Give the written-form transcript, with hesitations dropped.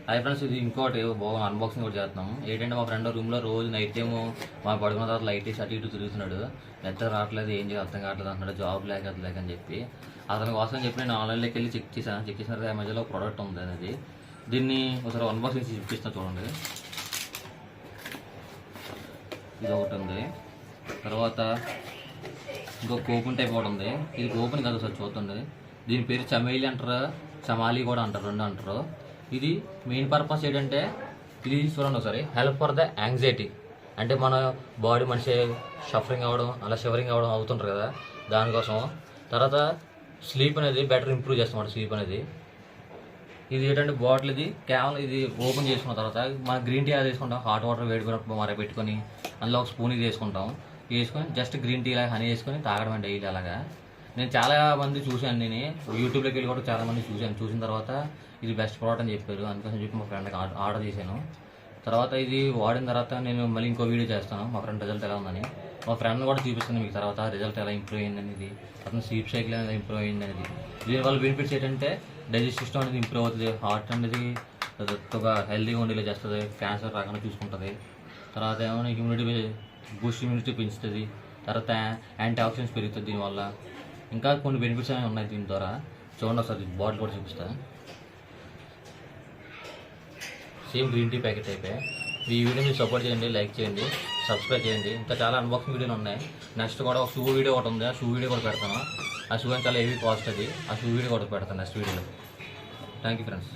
Hi friends, ఇది ఇంకోటి బాగా అన్బాక్సింగ్ కూడా చేస్తున్నాం. ఏంటంటే మా ఫ్రెండ్ రూమ్లో రోజు నైట్ టైం మా పడుకున్న తర్వాత లైట్ వేసి అటు ఇటు తిరుగుతున్నాడు. నిద్ర రావట్లేదు, ఏం చేయాలి అర్థం కావట్లేదు అంటున్నాడు. జాబ్ లేక అది లేక అని చెప్పి అతని కోసం చెప్పి నేను ఆన్లైన్లోకి వెళ్ళి చెక్ చేసిన తర్వాత అమెజాన్లో ప్రోడక్ట్ ఉంది అనేది. దీన్ని ఒకసారి అన్బాక్సింగ్ చేసి చూపిస్తాను చూడండి. ఇది ఒకటి ఉంది, తర్వాత ఇంకో కూపన్ టైప్ ఒకటి ఉంది. ఇది కూపన్ కాదు, ఒకసారి చూడండి. దీని పేరు చమేలి అంటారు, చమాలి కూడా అంటారు, రెండు అంటారు. ఇది మెయిన్ పర్పస్ ఏంటంటే ఇది చూడండి ఒకసారి, హెల్ప్ ఫర్ ద యాంగ్జైటీ. అంటే మన బాడీ మనిషి షఫరింగ్ అవ్వడం, అలా షవరింగ్ అవ్వడం అవుతుంటారు కదా, దానికోసం. తర్వాత స్లీప్ అనేది బెటర్ ఇంప్రూవ్ చేస్తాం స్లీప్ అనేది. ఇది ఏంటంటే బాటిల్, ఇది కేవలం ఇది ఓపెన్ చేసుకున్న తర్వాత మనం గ్రీన్ టీ అది వేసుకుంటాం. హాట్ వాటర్ వేడి మర పెట్టుకొని అందులో ఒక స్పూన్ ఇది వేసుకుంటాం. వేసుకొని జస్ట్ గ్రీన్ టీ లాగా హనీ వేసుకొని తాగడం డైలీ. అలాగా నేను చాలా మంది చూశాను, నేను యూట్యూబ్లోకి వెళ్ళి కూడా చాలా మంది చూశాను. చూసిన తర్వాత ఇది బెస్ట్ ప్రోడక్ట్ అని చెప్పారు, అందుకోసం చెప్పి మా ఫ్రెండ్కి ఆర్డర్ చేశాను. తర్వాత ఇది వాడిన తర్వాత నేను మళ్ళీ ఇంకో వీడియో చేస్తాను మా ఫ్రెండ్ రిజల్ట్ ఎలా ఉందని. మా ఫ్రెండ్ కూడా చూపిస్తాను మీకు తర్వాత రిజల్ట్ ఎలా ఇంప్రూవ్ అయింది అనేది, అతను స్లీప్ సైకిల్ అనేది ఇంప్రూవ్ అయింది అనేది. దీనివల్ల బెనిఫిట్స్ ఏంటంటే డైజెస్ట్ సిస్టమ్ అనేది ఇంప్రూవ్ అవుతుంది, హార్ట్ అనేది హెల్తీగా ఉండేలా చేస్తుంది, క్యాన్సర్ రాకుండా చూసుకుంటుంది. తర్వాత ఏమైనా ఇమ్యూనిటీ పెంచుతుంది. తర్వాత యాంటీ ఆక్సిడెంట్స్ పెరుగుతుంది దీనివల్ల. ఇంకా కొన్ని బెనిఫిట్స్ అనేవి ఉన్నాయి దీని ద్వారా. చూడండి ఒకసారి బాటిల్ కూడా చూపిస్తాను. సేమ్ గ్రీన్ టీ ప్యాకెట్ అయిపోయి. ఈ వీడియో మీరు సపోర్ట్ చేయండి, లైక్ చేయండి, సబ్స్క్రైబ్ చేయండి. ఇంకా చాలా అన్బాక్సింగ్ వీడియోలు ఉన్నాయి. నెక్స్ట్ కూడా ఒక షూ వీడియో ఒకటి ఉంది, ఆ షూ వీడియో కూడా పెడతాను. ఆ షూ అని చాలా హెవీ కాస్ట్ అది, ఆ షూ వీడియో కూడా పెడతాను నెక్స్ట్ వీడియోలో. Thank you friends.